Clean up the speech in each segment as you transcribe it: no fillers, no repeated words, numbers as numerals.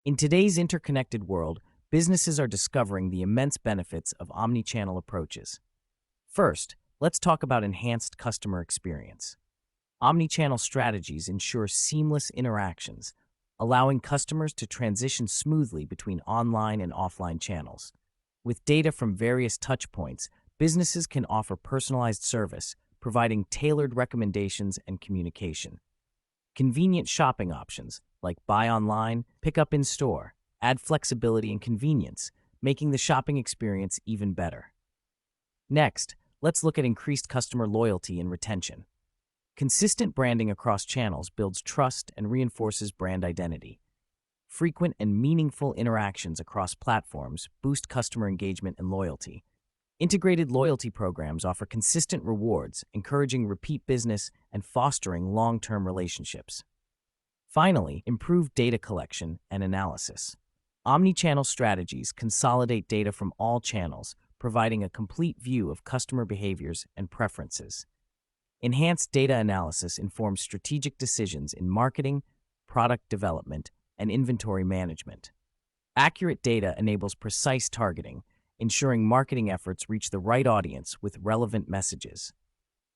In today's interconnected world, businesses are discovering the immense benefits of omnichannel approaches. First, let's talk about enhanced customer experience. Omnichannel strategies ensure seamless interactions, allowing customers to transition smoothly between online and offline channels. With data from various touchpoints, businesses can offer personalized service, providing tailored recommendations and communication. Convenient shopping options, like buy online, pick up in store, add flexibility and convenience, making the shopping experience even better. Next, let's look at increased customer loyalty and retention. Consistent branding across channels builds trust and reinforces brand identity. Frequent and meaningful interactions across platforms boost customer engagement and loyalty. Integrated loyalty programs offer consistent rewards, encouraging repeat business and fostering long-term relationships. Finally, improved data collection and analysis. Omnichannel strategies consolidate data from all channels, providing a complete view of customer behaviors and preferences. Enhanced data analysis informs strategic decisions in marketing, product development, and inventory management. Accurate data enables precise targeting, ensuring marketing efforts reach the right audience with relevant messages.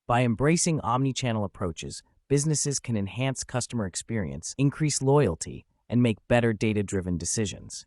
By embracing omnichannel approaches, businesses can enhance customer experience, increase loyalty, and make better data-driven decisions.